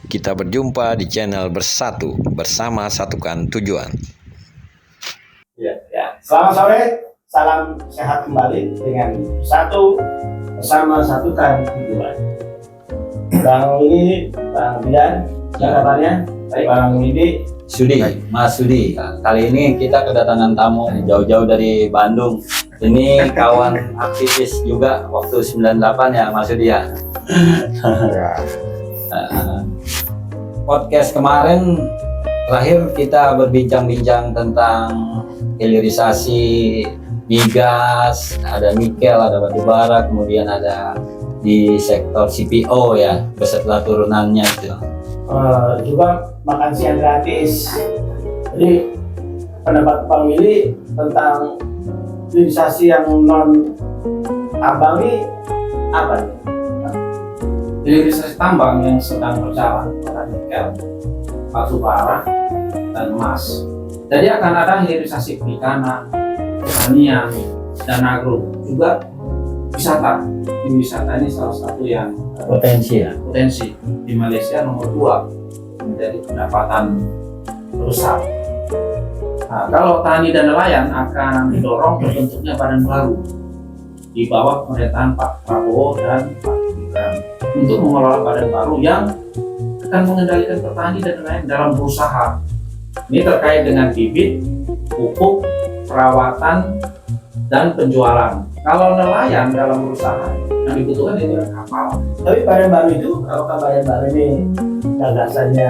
Kita berjumpa di channel Bersatu, bersama satukan tujuan. Ya. Selamat sore, salam sehat kembali dengan Bersatu, bersama satukan tujuan. Bang ini, Bang Bidan, kabarnya? Baik, Bang ini Sudi, Mas Sudi. Kali ini kita kedatangan tamu jauh-jauh dari Bandung. Ini kawan aktivis juga waktu 98 ya Mas Sudi ya. Podcast kemarin terakhir kita berbincang-bincang tentang hilirisasi migas, ada nikel, ada batu bara, kemudian ada di sektor CPO ya beserta turunannya itu. Juga makan siang gratis. Jadi pendapat Bang Willy tentang hilirisasi yang non tambang ini apa? Hilirisasi tambang yang sedang berjalan pada nikel, batu bara, dan emas. Jadi akan ada hilirisasi perikanan, pertanian, dan agro, juga wisata. Wisata ini salah satu yang Potensi ya. potensi di Malaysia nomor 2 menjadi pendapatan terbesar. Nah, kalau tani dan nelayan akan didorong terbentuknya badan baru di bawah pemerintahan Pak Prabowo dan Pak Gibran untuk mengelola badan baru yang akan mengendalikan petani dan nelayan dalam berusaha. Ini terkait dengan bibit, pupuk, perawatan, dan penjualan. Kalau nelayan dalam berusaha yang dibutuhkan itu kapal. Tapi badan baru itu, apakah badan baru ini gagasannya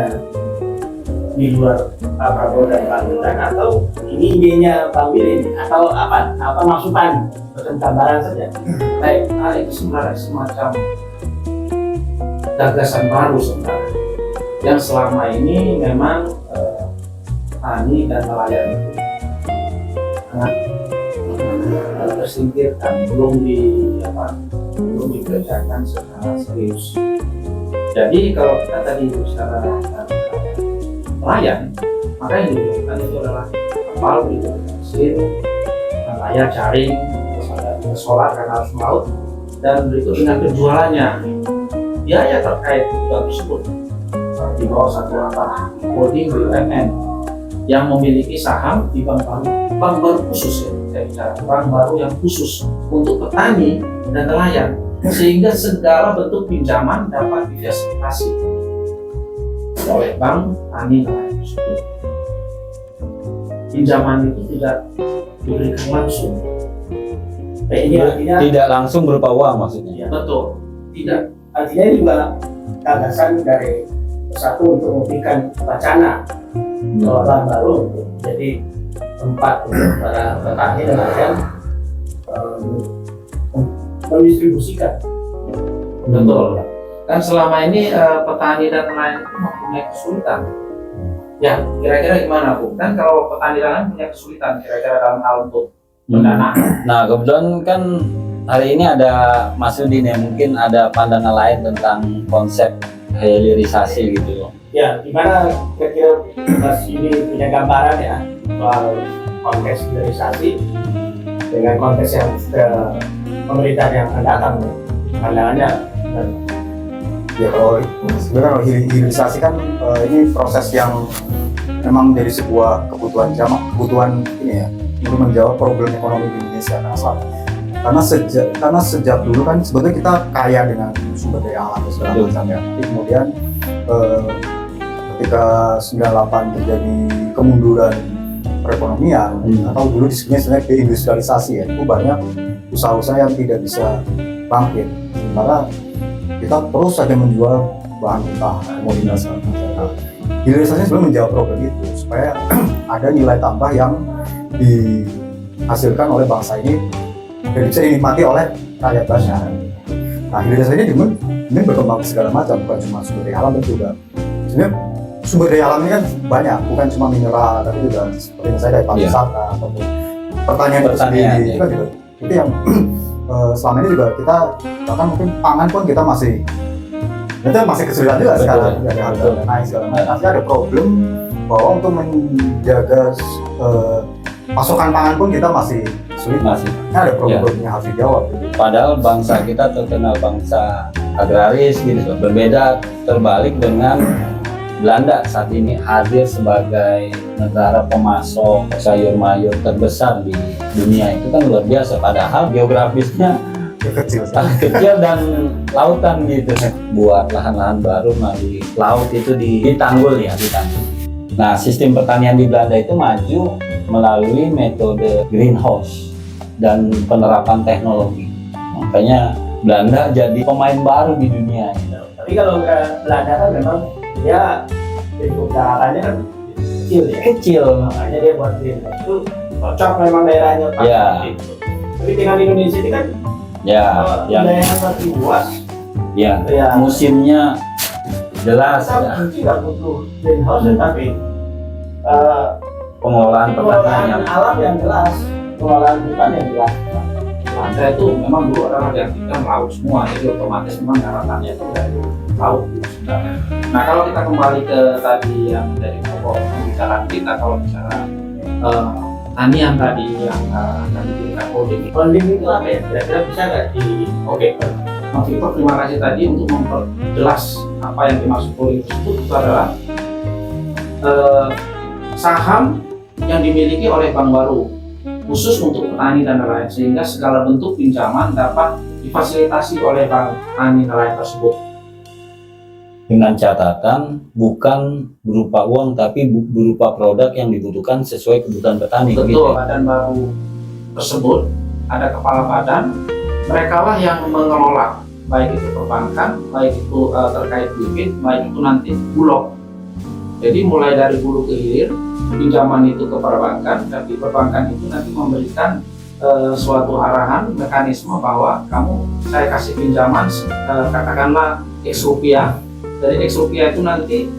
di luar Pak Prabowo dan Pak Gibran, atau ini idenya Bang Willy atau apa masukan tentang gambaran saja? Baik, itu sebenarnya semacam gagasan baru sebenarnya yang selama ini memang petani dan nelayan itu sangat tersingkirkan, belum dikerjakan secara serius. Jadi kalau kita tadi bicara nelayan, maka yang dibutuhkan itu adalah kapal berikut mesin, layar jaring, terus ada solar karena harus melaut, dan berikut dengan penjualannya. Biaya terkait juga tersebut di bawah satu atap holding BUMN yang memiliki saham di bank baru khusus ya, saya bicara bank baru yang khusus untuk petani dan nelayan, sehingga segala bentuk pinjaman dapat difasilitasi oleh bank tani nelayan tersebut. Pinjaman itu tidak diberikan langsung. Ini artinya Tidak langsung berupa uang maksudnya. Betul, tidak. artinya ini juga gagasan dari Bersatu untuk memberikan wacana orang baru untuk jadi tempat untuk para petani dan nelayan mendistribusikan. Betul. Kan selama ini petani dan nelayan itu mempunyai kesulitan. Ya, kira-kira gimana Bu? Kan kalau petani dan nelayan punya kesulitan kira-kira dalam hal untuk pendanaan. Nah kebetulan kan hari ini ada Mas Sudi nih, mungkin ada pandangan lain tentang konsep hilirisasi gitu loh. Ya, gimana kira-kira Mas ini punya gambaran ya soal konteks hilirisasi dengan konteks yang pemerintahan yang akan datang, pandangannya? Ya kalau sebenarnya kalau hilirisasi kan ini proses yang memang dari sebuah kebutuhan ini ya untuk menjawab problem ekonomi di Indonesia karena sejak dulu kan sebetulnya kita kaya dengan sumber daya alam dan segala macam ya. Tapi kemudian ketika 98 terjadi kemunduran perekonomian atau dulu disebutnya sebenarnya deindustrialisasi ya, itu banyak usaha-usaha yang tidak bisa bangkit. Sementara kita terus saja menjual bahan mentah, komoditas. Nah, hilirisasi sebenarnya menjawab problem itu supaya ada nilai tambah yang dihasilkan oleh bangsa ini dan bisa dinikmati oleh rakyat banyak. Nah, hilirisasi ini berkembang segala macam, bukan cuma sumber daya alam, tapi juga sebenarnya sumber daya alam ini kan banyak, bukan cuma mineral, tapi juga seperti yang saya dari pariwisata ataupun pertanian itu sendiri. Ya. Itu yang selama ini juga kita bahkan mungkin pangan pun kita masih kesulitan juga sekarang dari harga naik segala macam. Artinya ada problem bahwa untuk menjaga pasokan pangan pun kita masih kesulitan. Masih. Ada problem-problem yang harus dijawab. Padahal bangsa kita terkenal bangsa agraris gitu, berbeda terbalik dengan Belanda saat ini hadir sebagai negara pemasok sayur mayur terbesar di dunia. Itu kan luar biasa, padahal geografisnya Kecil. kecil dan lautan gitu. Buat lahan-lahan baru melalui laut itu ditanggul ya, ditanggul. Nah, sistem pertanian di Belanda itu maju melalui metode greenhouse dan penerapan teknologi. Makanya Belanda jadi pemain baru di dunia. Tapi kalau Belanda kan memang dia usahanya kan kecil ya. Kecil. Makanya dia buat greenhouse itu cocok memang daerahnya Pak. Ya. Gitu. Tapi dengan Indonesia ini kan Ya, yang daerah lebih luas. ya, Ya. musimnya jelas Kita ya. mungkin nggak butuh greenhouse tapi Pengelolaan pertanian. pengelolaan alam yang jelas, pengelolaan hutan yang jelas. Belanda itu memang dulu adalah yang kita laut semua, jadi otomatis memang daratannya itu dari laut sebenarnya. Nah kalau kita kembali ke tadi yang dari pokok pembicaraan kita, kalau bicara tanian tadi yang akan diberikan holding. Holding itu apa ya? Kira-kira bisa nggak di Oke, Mas Victor terima kasih tadi untuk memperjelas apa yang dimaksud holding tersebut. Itu adalah saham yang dimiliki oleh bank baru khusus untuk petani dan nelayan, sehingga segala bentuk pinjaman dapat difasilitasi oleh bank petani nelayan tersebut. Dengan catatan bukan berupa uang tapi berupa produk yang dibutuhkan sesuai kebutuhan petani. Betul, Gitu. badan baru tersebut ada kepala badan, mereka lah yang mengelola, baik itu perbankan, baik itu terkait bibit, baik itu nanti bulog. Jadi mulai dari hulu ke hilir, pinjaman itu ke perbankan, dan di perbankan itu nanti memberikan suatu arahan, mekanisme bahwa saya kasih pinjaman katakanlah X rupiah. Dari X rupiah itu nanti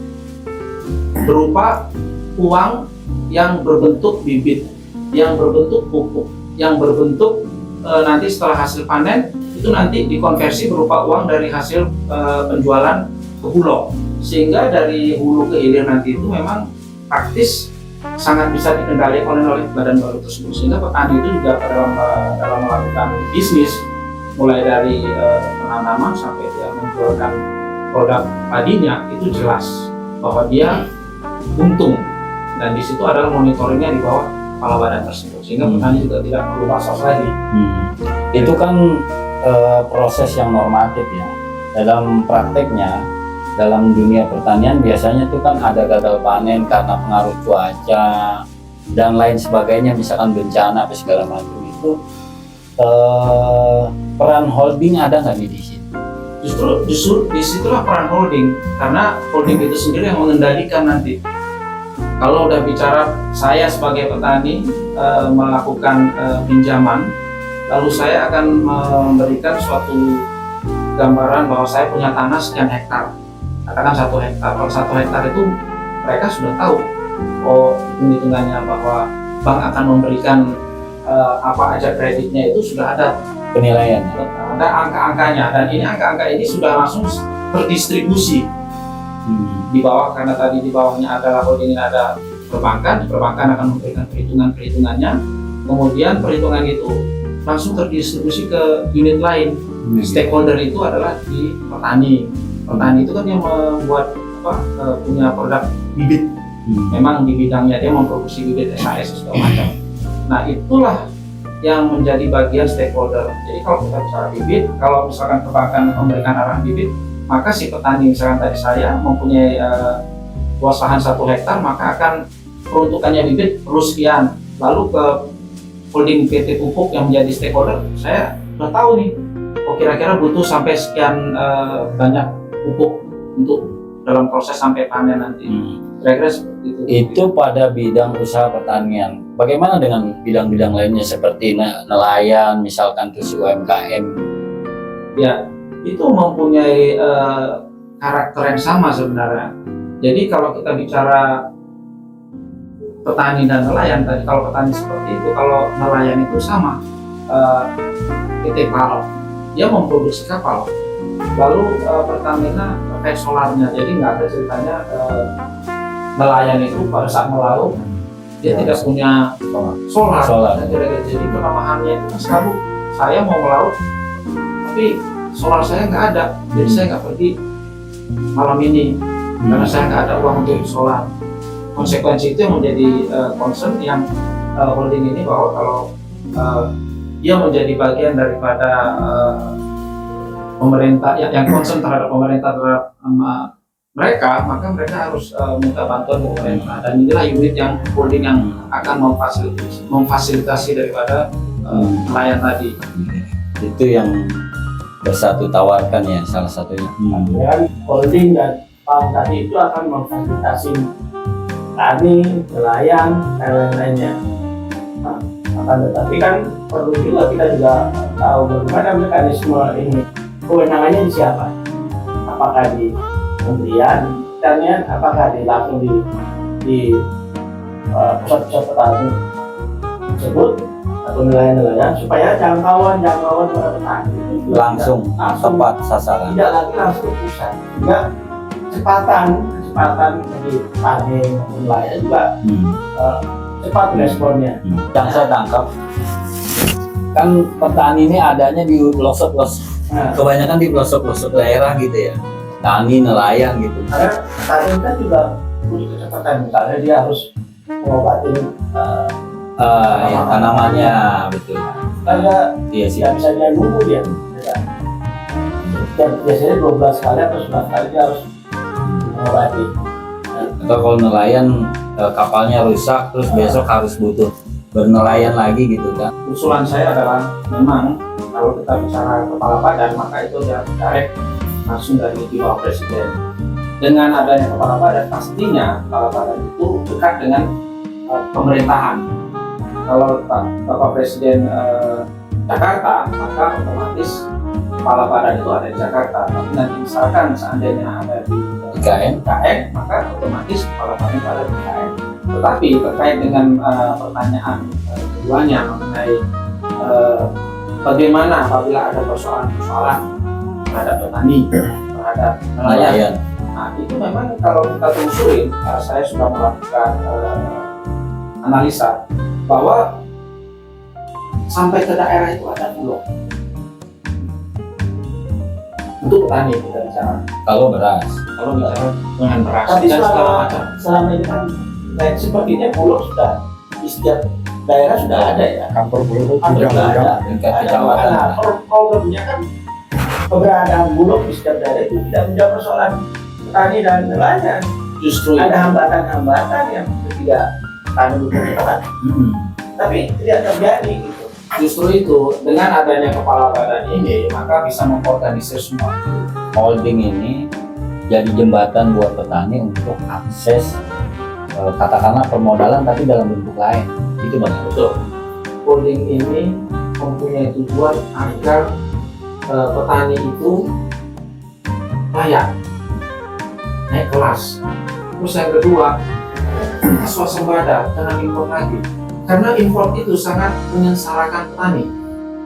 berupa uang yang berbentuk bibit, yang berbentuk pupuk, yang berbentuk nanti setelah hasil panen itu nanti dikonversi berupa uang dari hasil penjualan ke bulog, sehingga dari hulu ke hilir nanti itu memang praktis sangat bisa dikendalikan oleh badan baru tersebut, sehingga petani itu juga dalam melakukan bisnis mulai dari penanaman sampai dia menjualkan produk padinya itu jelas bahwa dia untung, dan di situ adalah monitoringnya di bawah kepala badan tersebut, sehingga petani juga tidak perlu was-was lagi. Itu kan proses yang normatif ya. Dalam prakteknya, dalam dunia pertanian biasanya itu kan ada gagal panen karena pengaruh cuaca dan lain sebagainya, misalkan bencana apa segala macam itu. Peran holding ada nggak di situ? Justru disitulah peran holding, karena holding itu sendiri yang mengendalikan nanti. Kalau udah bicara saya sebagai petani melakukan pinjaman, lalu saya akan memberikan suatu gambaran bahwa saya punya tanah sekian hektar, katakan 1 hektar. Kalau 1 hektar itu mereka sudah tahu, hitungannya bahwa bank akan memberikan apa aja kreditnya, itu sudah ada Penilaian. ada angka-angkanya, dan ini angka-angka ini sudah langsung terdistribusi di bawah, karena tadi di bawahnya adalah holding, ada perbankan, di perbankan akan memberikan perhitungannya, kemudian perhitungan itu langsung terdistribusi ke unit lain. Stakeholder itu adalah di petani. Petani itu kan yang membuat punya produk bibit. Memang di bidangnya dia memproduksi bibit SAS segala macam. Nah itulah yang menjadi bagian stakeholder. Jadi kalau kita bicara bibit, kalau misalkan perbankan memberikan arahan bibit, maka si petani, misalkan tadi saya mempunyai luas lahan 1 hektar, maka akan peruntukannya bibit perlu sekian. Lalu ke holding PT Pupuk yang menjadi stakeholder, saya sudah tahu nih, kira-kira butuh sampai sekian banyak pupuk untuk dalam proses sampai panen nanti. Kira-kira seperti itu. Itu pada bidang usaha pertanian. Bagaimana dengan bidang-bidang lainnya seperti nelayan, misalkan terus UMKM? Ya, itu mempunyai karakter yang sama sebenarnya. Jadi kalau kita bicara petani dan nelayan tadi, kalau petani seperti itu, kalau nelayan itu sama. PT PAL, dia memproduksi kapal. Lalu Pertamina terkait solarnya, jadi nggak ada ceritanya nelayan itu pada saat melaut dia Ya, tidak punya solar. Solar. Dan jadi kelemahannya itu kan selalu saya mau melaut tapi solar saya nggak ada, jadi saya nggak pergi malam ini karena saya nggak ada uang untuk solar. Konsekuensi itu yang menjadi concern yang holding ini, bahwa kalau dia menjadi bagian daripada pemerintah yang concern terhadap pemerintah terhadap mereka, maka mereka harus minta bantuan ke pemerintah, dan inilah unit yang holding yang akan memfasilitasi daripada nelayan tadi. Itu yang Bersatu tawarkan ya salah satunya. Ya kan, holding dan PAM tadi itu akan memfasilitasi tani, nelayan, dan lain-lainnya. Nah, akan tetapi kan perlu juga kita juga tahu bagaimana mekanisme ini, kewenangannya di siapa? Apakah di Kementerian Pertanian, apakah langsung di pusat-pusat petani tersebut atau nelayan-nelayan, supaya jangkauan para petani itu Langsung tepat sasaran. tidak lagi langsung ke pusat, sehingga kecepatan bagi petani maupun nelayan juga cepat responnya. Yang saya tangkap kan petani ini adanya di pelosok-pelosok, Nah, kebanyakan di pelosok-pelosok daerah gitu ya, tani nelayan gitu. karena petani kan juga butuh kecepatan, misalnya dia harus mengobati Ya, tanamannya betul. kan Iya sih. tidak bisa dia nunggu dia. Dan biasanya 12 kali atau 11 kali dia harus mengobati. Atau kalau nelayan kapalnya rusak terus besok harus butuh bernelayan lagi gitu kan. Usulan saya adalah memang kalau kita bicara kepala badan, maka itu direct langsung dari di bawah presiden. Dengan adanya kepala badan, pastinya kepala badan itu dekat dengan pemerintahan. Kalau Bapak Presiden Jakarta, maka otomatis kepala badan itu ada di Jakarta. Tapi nanti misalkan seandainya ada di IKN, maka otomatis kepala badan itu ada di IKN. Tetapi terkait dengan pertanyaan keduanya mengenai bagaimana apabila ada persoalan-persoalan terhadap petani, terhadap nelayan. nelayan. Nah, itu memang kalau kita telusurin, saya sudah melakukan analisa bahwa sampai ke daerah itu ada bulog untuk petani kita bicara. Kalau beras, Kalau bicara dengan beras Tapi dan segala macam. selama ini kan sepertinya bulog sudah di setiap daerah sudah ada ya. Kantor bulog Hampir sudah ada. tingkat Ada kecamatan. mana? Problemnya kan keberadaan bulog di setiap daerah itu tidak menjawab persoalan petani dan nelayan. Justru Ada hambatan-hambatan yang tidak petani butuh, tapi tidak terjadi gitu. Justru itu dengan adanya kepala badan ini, maka bisa mengorganisir semua. Holding ini jadi jembatan buat petani untuk akses katakanlah permodalan tapi dalam bentuk lain. Itu Bang. Betul. Holding ini mempunyai tujuan agar petani itu layak, naik kelas. Terus yang kedua, swasembada, jangan impor lagi. Karena impor itu sangat menyengsarakan petani.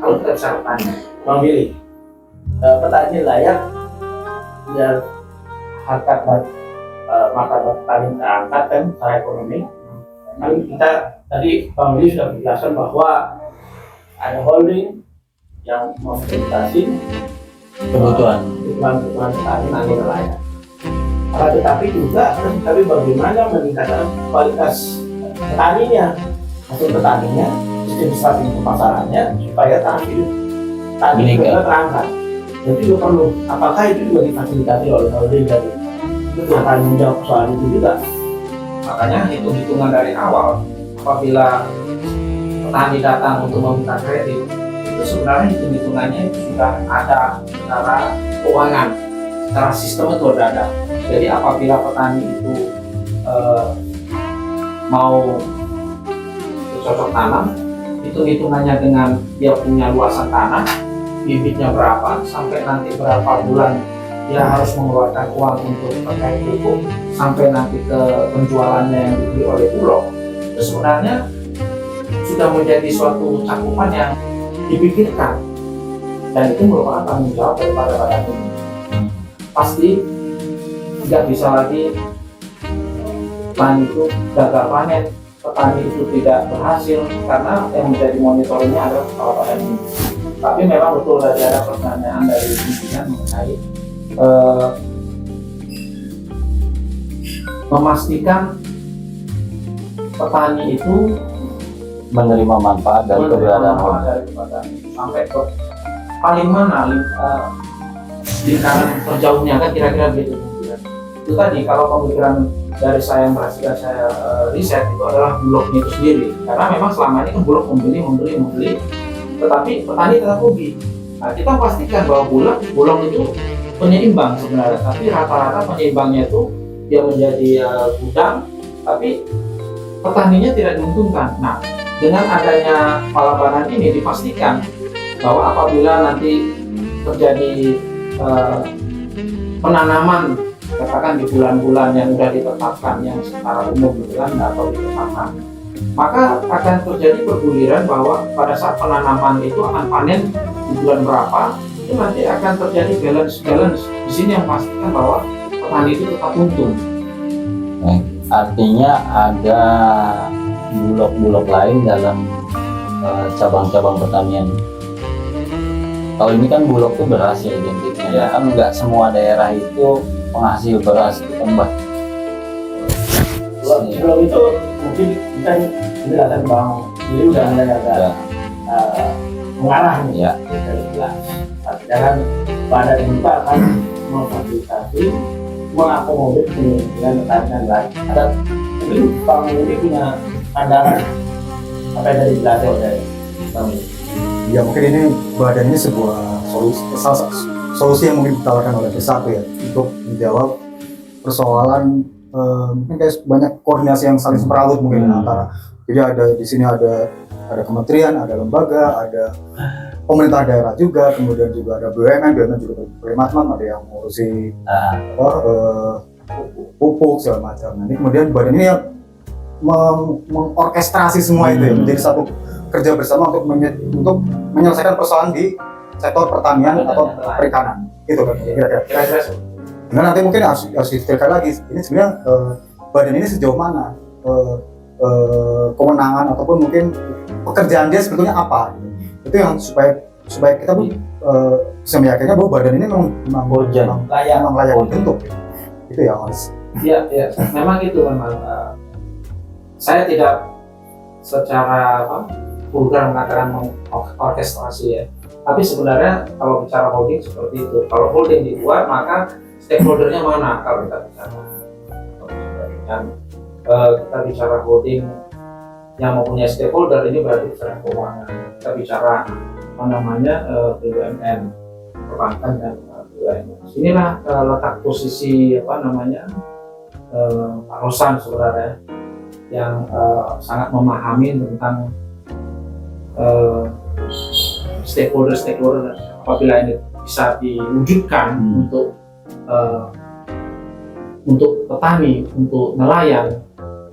Kalau kita bicara petani, Bang Billy, petani layak dan harkat martabat petani terangkat kan secara ekonomi. Kan kita tadi Bang Billy sudah menjelaskan bahwa ada holding yang memfasilitasi Kebutuhan. kebutuhan petani nanti nelayan. Tetapi juga tapi bagaimana meningkatkan kualitas petaninya, hasil petaninya, sistem strategi pemasarannya supaya taraf hidup tani Meningkat. juga terangkat. Itu juga perlu. Apakah itu juga difasilitasi oleh holding dan itu akan menjawab soal itu juga? makanya hitung-hitungan dari awal apabila petani datang untuk meminta kredit, itu sebenarnya hitung-hitungannya itu sudah ada secara keuangan, secara sistem itu sudah ada. Jadi apabila petani itu mau bercocok tanam, hitung-hitungannya dengan dia punya luasan tanah, bibitnya berapa, sampai nanti berapa bulan dia harus mengeluarkan uang untuk terkait pupuk, sampai nanti ke penjualannya yang dibeli oleh Bulog, itu sebenarnya sudah menjadi suatu cakupan yang dipikirkan, dan itu merupakan tanggung jawab daripada badan ini. Pasti tidak bisa lagi petani itu gagal panen petani itu tidak berhasil karena yang menjadi monitoringnya adalah kepala badan ini. Tapi memang betul tadi ada pertanyaan dari pimpinan mengenai memastikan petani itu Menerima manfaat dari keberadaan holding. dari petani sampai ke paling mana lingkaran terjauhnya kan kira-kira begitu. Itu tadi kalau pemikiran dari saya yang berhasil saya riset itu adalah bulognya itu sendiri, karena memang selama ini kan bulog membeli, tetapi petani tetap rugi. Nah, kita pastikan bahwa bulog itu penyeimbang sebenarnya, tapi rata-rata penyeimbangnya itu dia menjadi gudang, tapi petaninya tidak diuntungkan. Nah, dengan adanya palabanan ini dipastikan bahwa apabila nanti terjadi penanaman katakan di bulan-bulan yang sudah ditetapkan yang secara umum gitu kan atau ditetapkan, maka akan terjadi perguliran bahwa pada saat penanaman itu akan panen di bulan berapa, itu nanti akan terjadi balance di sini yang pastikan bahwa petani itu tetap untung. Artinya ada bulog-bulog lain dalam cabang-cabang pertanian. Kalau ini kan bulog itu beras ya identiknya, ya kan nggak semua daerah itu penghasil beras gitu Mbak. Bulog itu mungkin kita penjelasan Bang jadi udah agak mengarah nih Ya. dari jelas. Tapi jangan badan ini Pak akan memfasilitasi mengakomodir dengan pertanyaan lain. Ada mungkin Bang ini punya pandangan apa yang tadi dijelaskan oleh Bang ini. Ya mungkin ini badan ini sebuah solusi yang mungkin ditawarkan oleh Bersatu ya untuk menjawab persoalan mungkin kayak banyak koordinasi yang saling semrawut mungkin antara, jadi ada di sini ada kementerian, ada lembaga, ada pemerintah daerah juga, kemudian juga ada BUMN juga bermakna ada yang mengurusi pupuk segala macam. Nanti kemudian badan ini yang mengorkestrasi semua itu ya, menjadi satu kerja bersama untuk menyelesaikan persoalan di sektor pertanian atau perikanan gitu kan kira-kira. Nah nanti mungkin harus didetailkan lagi ini sebenarnya badan ini sejauh mana kewenangan ataupun mungkin pekerjaan dia sebetulnya apa, itu yang supaya kita bisa meyakinkan bahwa badan ini memang layak dibentuk itu ya Mas. Iya, memang itu memang saya tidak secara vulgar mengatakan orkestrasi ya. Tapi sebenarnya kalau bicara holding seperti itu. Kalau holding dibuat maka stakeholdernya mana kalau kita bicara. Dan kita bicara holding yang mempunyai stakeholder ini berarti bicara keuangan. Kita bicara BUMN, perbankan dan BUMN. Inilah letak posisi Pak Rosan sebenarnya yang sangat memahami tentang stakeholder apabila ini bisa diwujudkan untuk petani, untuk nelayan,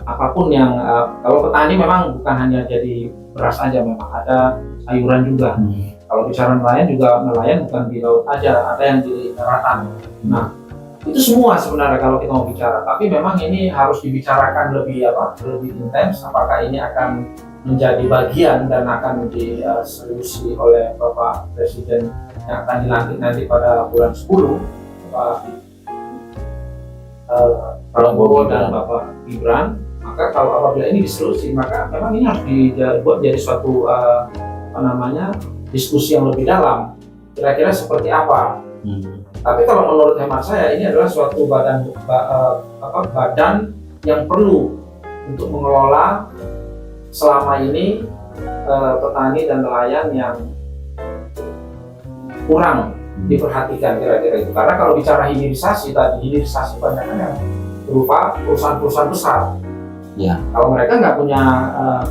apapun yang kalau petani memang bukan hanya jadi beras aja, memang ada sayuran juga. Kalau bicara nelayan bukan di laut aja, ada yang di daratan. Nah, itu semua sebenarnya kalau kita mau bicara, tapi memang ini harus dibicarakan lebih intens. Apakah ini akan menjadi bagian dan akan diseriusi oleh Bapak Presiden yang akan dilantik nanti pada bulan 10, Pak Prabowo dan Bapak Gibran. Maka kalau apabila ini diseriusi, maka memang ini harus dibuat jadi suatu diskusi yang lebih dalam. Kira-kira seperti apa? Tapi kalau menurut hemat saya ini adalah suatu badan yang perlu untuk mengelola selama ini petani dan nelayan yang kurang diperhatikan kira-kira itu. Karena kalau bicara hilirisasi banyak yang berupa perusahaan-perusahaan besar. Ya. Kalau mereka nggak punya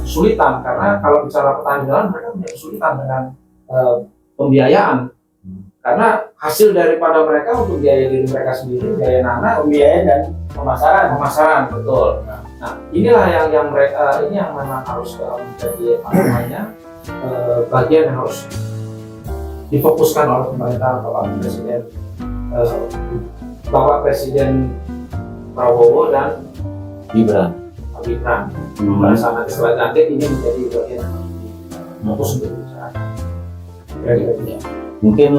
kesulitan, karena kalau bicara petani nelayan mereka punya kesulitan dengan pembiayaan. Karena hasil daripada mereka untuk biaya diri mereka sendiri, biaya nanam, Pembiayaan dan pemasaran, betul. Nah, inilah yang mereka ini yang memang harus menjadi bagian yang harus difokuskan oleh pemerintah Bapak Presiden Prabowo dan Gibran. pemikiran. Pada saat setelah nanti ini menjadi bagian fokus untuk masyarakat. Kira-kira. Mungkin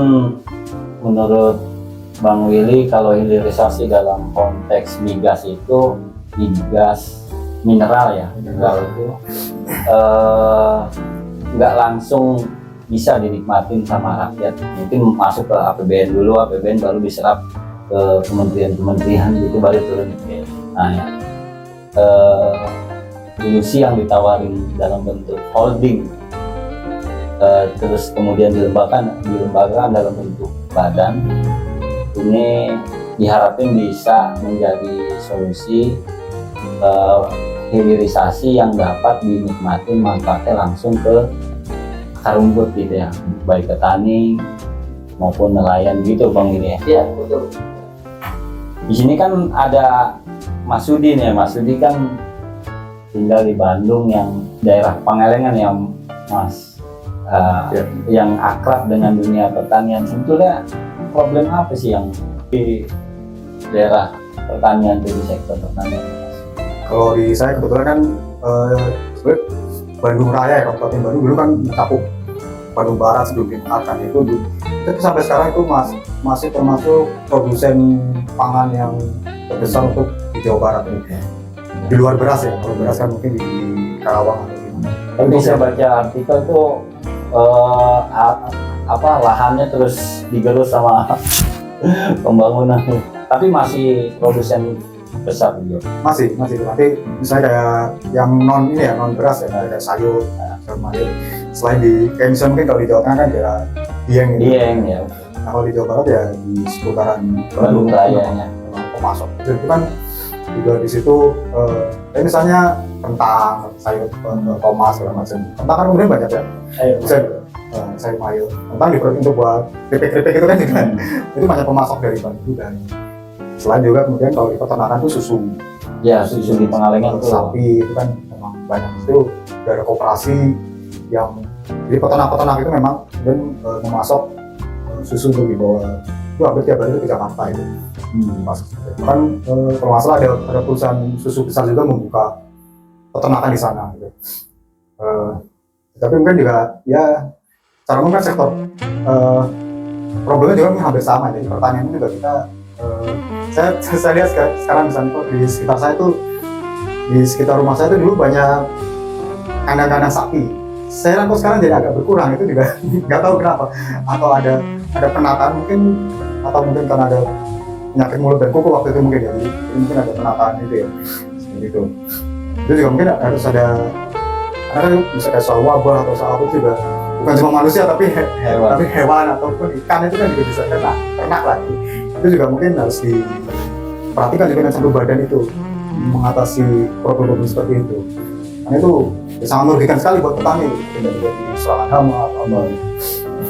menurut Bang Willy, kalau hilirisasi dalam konteks migas itu migas mineral ya, mineral itu nggak langsung bisa dinikmatin sama rakyat. Mungkin masuk ke APBN dulu, APBN baru diserap ke kementerian-kementerian gitu, baru turun. Nah, ya. Dulu sih yang ditawarin dalam bentuk holding, terus kemudian dilembagakan dalam bentuk badan. Ini diharapkan bisa menjadi solusi hilirisasi yang dapat dinikmati manfaatnya langsung ke akar rumput gitu ya, baik petani maupun nelayan gitu Bang ini ya. Iya, betul. Di sini kan ada Mas Sudi nih, Mas Sudi kan tinggal di Bandung yang daerah Pangalengan yang Mas yang akrab dengan dunia pertanian. Sebetulnya problem apa sih yang di daerah pertanian, di sektor pertanian? Kalau di saya kebetulan kan sebenarnya Bandung Raya ya, Kabupaten Bandung dulu kan mencakup Bandung Barat sebelum dimekarkan itu sampai sekarang itu masih termasuk produsen pangan yang terbesar untuk di Jawa Barat ini. Di luar beras ya, kalau beras kan mungkin di Karawang atau gimana. Tapi saya baca artikel tuh lahannya terus digerus sama pembangunan, tapi masih produsen besar juga. Masih nanti misalnya kayak yang non beras ya, kayak sayur, mayur. Selain di kayak misalnya mungkin kalau di Jawa Tengah kan daerah Dieng ya. Nah, kalau di Jawa Barat ya di seputaran Bandung Rayanya pemasok. Itu kan juga di situ kayak misalnya kentang, sayur, tomat segala macam. Kentang kan kemudian banyak ya. Sayur mayur. Kentang diperlukan untuk buat keripik-keripik itu kan juga. Itu banyak pemasok dari Bandung juga. Selain juga kemudian kalau di peternakan itu susu. Ya, susu di Pangalengan itu sapi itu kan memang banyak. Itu dari koperasi yang jadi peternak itu memang dan memasok susu untuk dibawa itu hampir tiap hari itu ke Jakarta itu. Kan kalau nggak salah ada perusahaan susu besar juga membuka peternakan di sana gitu. Tapi mungkin juga ya cara umum kan sektor problemnya juga hampir sama, jadi pertanian juga kita saya lihat sekarang misalnya di sekitar saya tuh, di sekitar rumah saya tuh dulu banyak kandang-kandang sapi. Saya kok sekarang jadi agak berkurang, itu juga nggak tahu kenapa, atau ada penataan mungkin, atau mungkin karena ada penyakit mulut dan kuku waktu itu mungkin ya, jadi mungkin ada penataan itu ya seperti itu juga mungkin harus ada, karena kan bisa kayak soal wabah atau soal apa juga bukan cuma manusia tapi hewan ataupun ikan itu kan juga bisa ternak lagi, itu juga mungkin harus diperhatikan juga dengan satu badan itu mengatasi problem seperti itu, karena itu sangat merugikan sekali buat petani, tidak jadi serangan hama atau apa.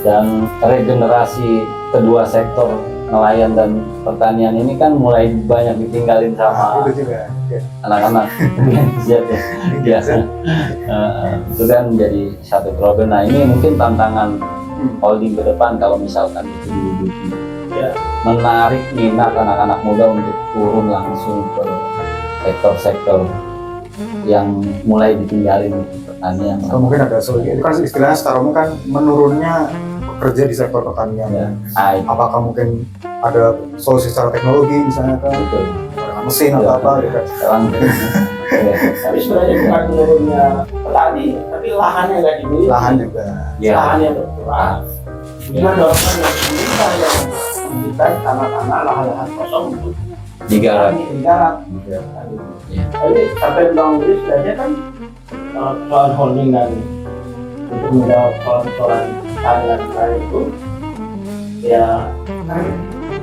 Dan regenerasi kedua sektor nelayan dan pertanian ini kan mulai banyak ditinggalin sama itu juga anak-anak ya. Itu kan menjadi satu problem. Nah, ini mungkin tantangan holding ke depan kalau misalkan itu diwujudkan, menarik minat anak-anak muda untuk turun langsung ke sektor-sektor yang mulai ditinggalin pertanian. Atau mungkin ada solusi, itu kan istilahnya secara umum kan menurunnya pekerja di sektor pertanian. Apakah mungkin ada solusi secara teknologi misalnya kan, mesin atau apa gitu. Tapi sebenarnya bukan menurunnya petani, tapi lahannya nggak dimiliki. Lahan juga. Lahannya berkurang. Juga dorongan yang pemerintah yang memberikan tanah-tanah lahan-lahan kosong untuk digarap. Jadi sampai Bang Willy sebenarnya kan soal holding dan untuk menjawab soal tanya itu ya kan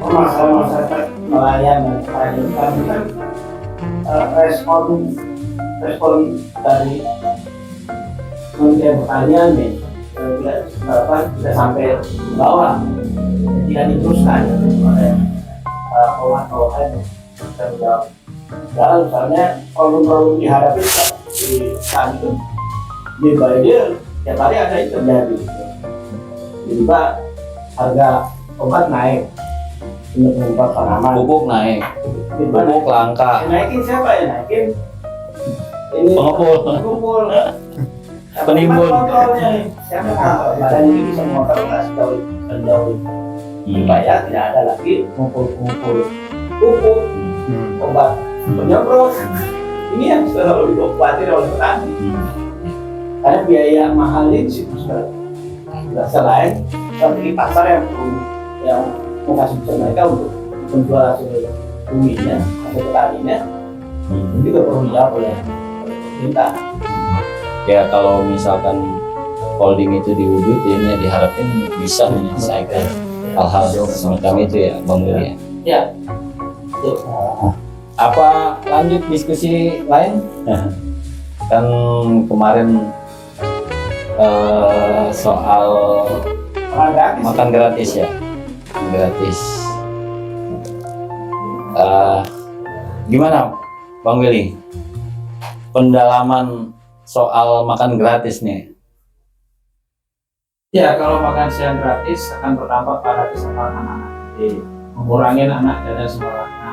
permasalahan masyarakat nelayan dan lain kami kan respon dari Kementerian Pertanian nih tidak sampai ke bawah, tidak diteruskan oleh kawan-kawan dan dalam misalnya problem-problem dihadapi di saat itu di Bali tiap hari ada itu terjadi. Tiba harga obat naik untuk mengubah tanaman, pupuk naik, pupuk langka. Naikin siapa ya? Naikin ini Pengumpul. pengumpul. Penimbun. Kontrolnya nih, siapa yang badan ini bisa mengontrol sejauh supaya tidak ada lagi ngumpul-ngumpul pupuk, obat penyemprot. Ini yang selalu dikhawatir oleh petani. Karena biaya mahal ini sih sudah selain seperti pasar yang mau kasih bisa mereka untuk menjual hasil buminya, hasil petaninya, itu juga perlu dijawab oleh pemerintah. Ya kalau misalkan holding itu diwujudin ya diharapkan bisa menyelesaikan hal-hal semacam itu ya Bang Willy. Ya, betul. Apa lanjut diskusi lain? Kan kemarin soal makan gratis ya, gratis. Gimana Bang Willy? Pendalaman soal makan gratis nih. Ya, kalau makan siang gratis akan berdampak pada kesehatan anak-anak. Jadi, mengurangi anak dan sekolahnya.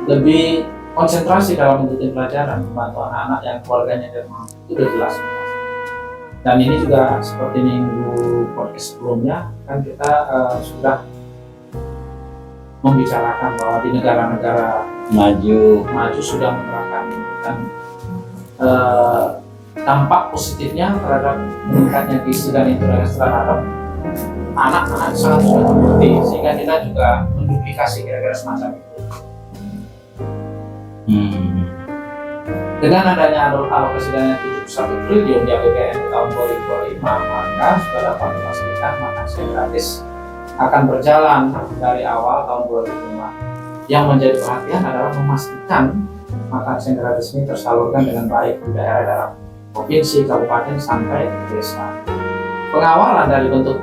Lebih konsentrasi dalam mengikuti pelajaran, membantu anak-anak yang keluarganya tidak mampu, itu sudah jelas. Dan ini juga seperti minggu podcast sebelumnya, kan kita sudah membicarakan bahwa di negara-negara maju sudah menerapkan dan dampak positifnya terhadap meningkatnya gizi dan intoleransi terhadap anak-anak sangat sudah terbukti, sehingga kita juga menduplikasi kira-kira semacam itu. Dengan adanya alokasi dana 71 triliun di APBN di tahun 2025, maka sudah dapat dipastikan makan siang gratis akan berjalan dari awal tahun 2005. Yang menjadi perhatian adalah memastikan makan siang gratis ini tersalurkan dengan baik di daerah-daerah provinsi, kabupaten, sampai desa. Pengawalan dari bentuk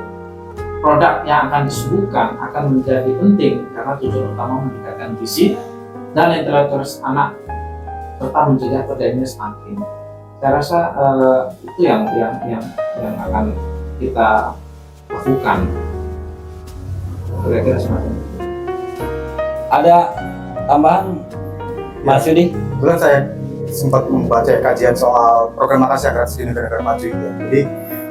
produk yang akan disuguhkan akan menjadi penting karena tujuan utama meningkatkan gizi dan intelektualitas anak serta mencegah terjadinya stunting. Saya rasa itu yang akan kita lakukan. Kira-kira semacam itu. Ada tambahan Mas Yudi? Kebetulan saya sempat membaca kajian soal program makan siang gratis di negara-negara maju itu. Jadi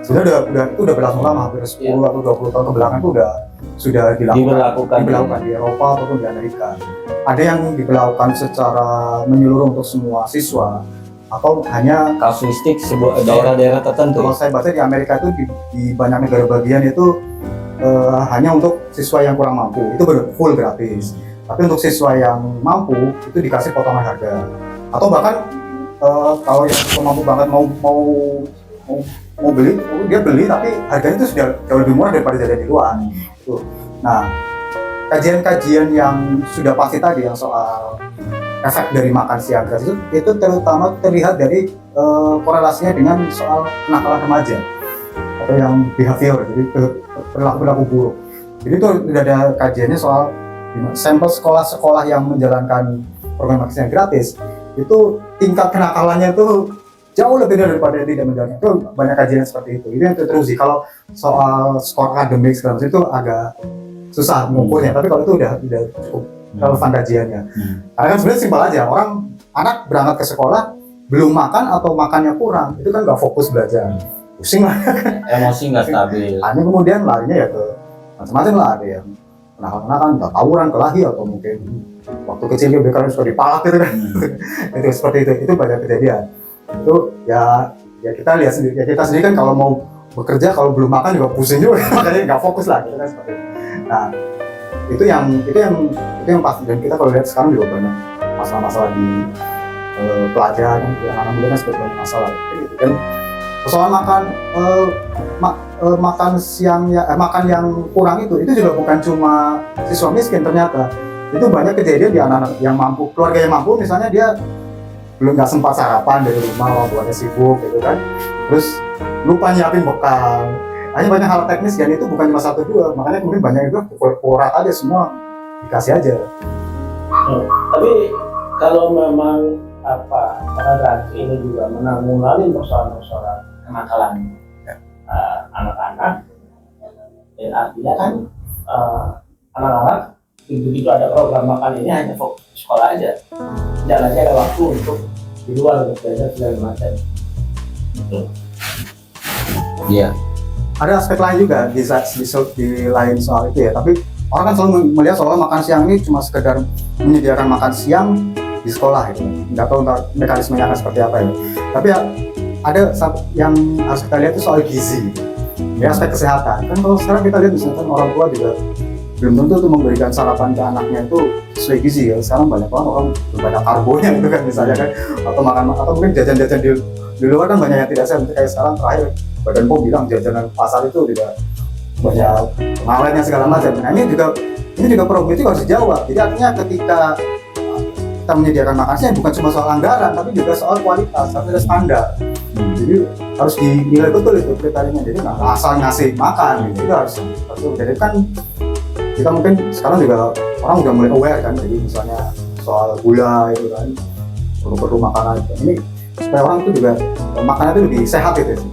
sebenarnya udah berlangsung lama, hampir 10 atau 20 tahun kebelakang itu sudah dilakukan di Eropa ataupun di Amerika. Ada yang diberlakukan secara menyeluruh untuk semua siswa atau hanya Kasuistik sebuah daerah-daerah tertentu. Kalau saya baca di Amerika itu di banyak negara bagian itu hanya untuk siswa yang kurang mampu, itu full gratis. Tapi untuk siswa yang mampu itu dikasih potongan harga. Atau bahkan kalau yang mampu banget mau beli, dia beli tapi harganya itu sudah jauh lebih murah daripada jajan di luar. Nah, kajian-kajian yang sudah pasti tadi yang soal efek dari makan siang gratis itu terutama terlihat dari korelasinya dengan soal kenakalan remaja atau yang behavior, jadi perilaku buruk. Jadi itu sudah ada kajiannya soal sampel sekolah-sekolah yang menjalankan program makan siang gratis itu tingkat kenakalannya itu jauh lebih daripada yang tidak menjalankan. Itu banyak kajian seperti itu. Ini yang teruji. Kalau soal skor akademik segala macam itu agak susah mengukurnya. Tapi kalau itu udah cukup relevan kajiannya. Karena kan sebenarnya simpel aja. Anak berangkat ke sekolah belum makan atau makannya kurang, itu kan nggak fokus belajar. Pusing lah. Emosi nggak stabil. Hanya kemudian larinya ya ke macam-macam lah, ada yang kenakalan, tawuran, kelahi atau mungkin waktu kecil dia bekerja suka dipalak gitu kan. Itu seperti itu banyak kejadian. Itu ya kita lihat sendiri. Ya kita sendiri kan kalau mau bekerja kalau belum makan juga pusing juga, makanya nggak fokus lah gitu kan seperti itu. Nah, itu yang pasti. Dan kita kalau lihat sekarang juga banyak masalah-masalah di pelajaran yang anak muda kan seperti banyak masalah gitu kan. Soal makan siang makan yang kurang itu juga bukan cuma siswa miskin, ternyata itu banyak kejadian di anak-anak yang mampu, keluarga yang mampu misalnya dia belum nggak sempat sarapan dari rumah, orang tuanya sibuk gitu kan, terus lupa nyiapin bekal. Hanya banyak hal teknis dan itu bukan cuma 1-2, makanya kemudian banyak itu kurat aja semua dikasih aja. Tapi kalau memang makan gratis ini juga menanggulangi persoalan-persoalan kenakalan anak-anak, dan artinya kan anak-anak begitu ada program makan ini hanya fokus di sekolah aja, tidak lagi ada waktu untuk di luar untuk belajar segala macam. Iya. Ada aspek lain juga di lain soal itu ya, tapi orang kan selalu melihat soal makan siang ini cuma sekedar menyediakan makan siang di sekolah itu, nggak tahu mekanismenya akan seperti apa ya. Tapi ya, ada yang harus kita lihat itu soal gizi, ya aspek kesehatan. Kan kalau sekarang kita lihat misalkan orang tua juga belum tentu tuh memberikan sarapan ke anaknya itu sesuai gizi ya. Sekarang banyak orang banyak karbonya gitu kan misalnya kan, atau makan atau mungkin jajan-jajan di luar kan banyak yang tidak sehat. Kayak sekarang terakhir Badan POM bilang jajanan pasar itu tidak banyak pengawetnya segala macam. Nah ini juga problem itu harus dijawab. Jadi artinya ketika kita menyediakan makan siang bukan cuma soal anggaran, tapi juga soal kualitas, harus ada standar. Jadi harus dinilai betul itu kriterianya. Jadi nggak asal ngasih makan, gitu. Itu harus. Jadi kan kita mungkin sekarang juga orang udah mulai aware kan. Jadi misalnya soal gula itu kan perlu makanan. Ini supaya orang itu juga makanan itu lebih sehat gitu sih.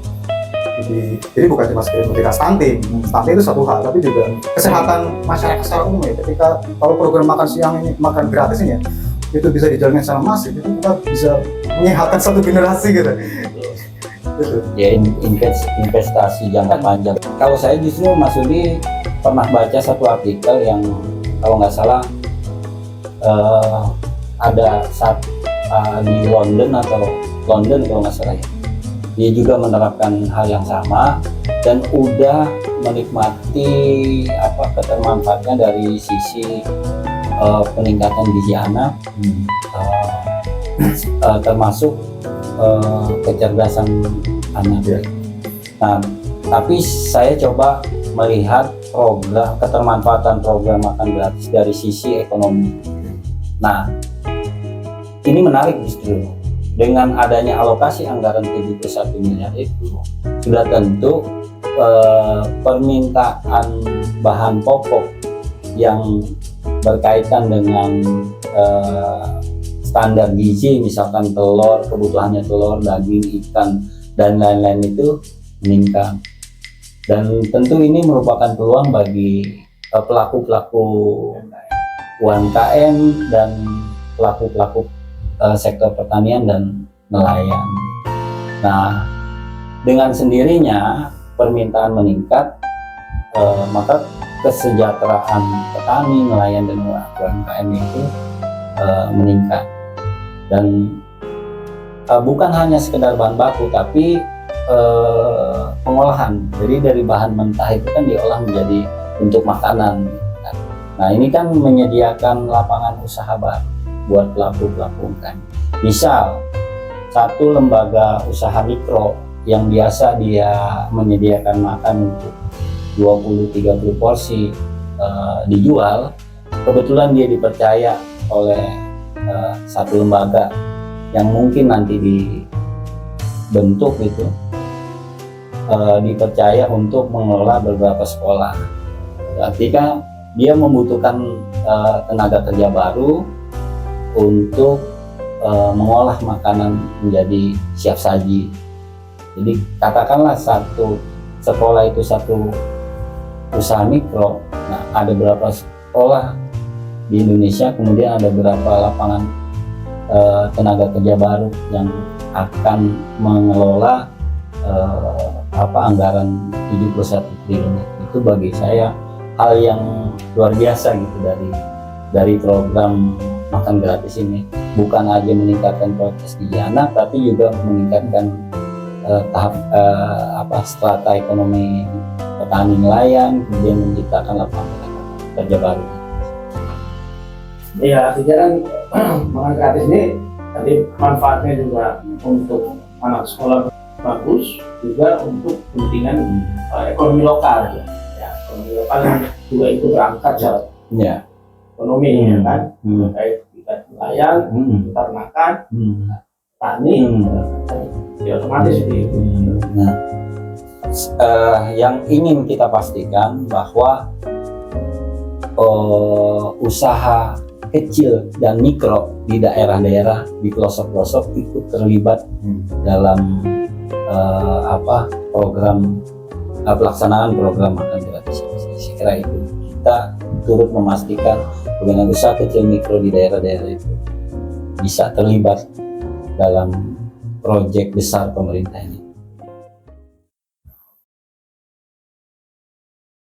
Jadi bukan cuma sekedar memberikan stunting itu satu hal, tapi juga kesehatan masyarakat secara umum ya. Ketika kalau program makan siang ini, makan gratis ini ya, itu bisa dijalankan secara masif, itu kita bisa menyehatkan satu generasi gitu. Ya investasi jangka panjang. Kalau saya justru Mas Udi pernah baca satu artikel yang kalau nggak salah ada saat di London kalau nggak salah ya. Dia juga menerapkan hal yang sama dan udah menikmati ketermanfaatnya dari sisi peningkatan gizi anak, termasuk kecerdasan anak. Nah, tapi saya coba melihat ketermanfaatan program makan gratis dari sisi ekonomi. Nah, ini menarik justru. Dengan adanya alokasi anggaran 71 miliar itu, sudah tentu permintaan bahan pokok yang berkaitan dengan standar gizi, misalkan telur, kebutuhannya telur, daging, ikan, dan lain-lain itu meningkat. Dan tentu ini merupakan peluang bagi pelaku-pelaku UMKM dan pelaku-pelaku sektor pertanian dan nelayan. Nah, dengan sendirinya permintaan meningkat, maka kesejahteraan petani, nelayan dan UMKM itu meningkat. Dan bukan hanya sekedar bahan baku, tapi pengolahan. Jadi dari bahan mentah itu kan diolah menjadi untuk makanan. Nah, ini kan menyediakan lapangan usaha baru buat pelaku-pelaku UMKM. Misal satu lembaga usaha mikro yang biasa dia menyediakan makan untuk 20-30 porsi dijual, kebetulan dia dipercaya oleh satu lembaga yang mungkin nanti dibentuk itu, dipercaya untuk mengelola beberapa sekolah. Berarti kan dia membutuhkan tenaga kerja baru untuk mengolah makanan menjadi siap saji. Jadi katakanlah satu sekolah itu satu usaha mikro. Nah, ada berapa sekolah di Indonesia, kemudian ada berapa lapangan tenaga kerja baru yang akan mengelola anggaran 71 triliun. Itu bagi saya hal yang luar biasa gitu dari program makan gratis ini. Bukan aja meningkatkan kualitas gizi anak, tapi juga meningkatkan strata ekonomi petani nelayan, kemudian menciptakan lapangan kerja baru. Ya, artinya kan makan gratis ini tadi manfaatnya juga untuk anak sekolah bagus, juga untuk kepentingan ekonomi lokal ya. Ekonomi lokal juga itu berangkat Ya. Ekonomi ya kan, terkait ikan nelayan, peternakan, tani, ya otomatis itu. Nah, yang ingin kita pastikan bahwa usaha kecil dan mikro di daerah-daerah, di pelosok-pelosok ikut terlibat dalam program pelaksanaan program makan gratis. Saya kira itu kita turut memastikan bagaimana usaha kecil mikro di daerah-daerah itu bisa terlibat dalam proyek besar pemerintah ini.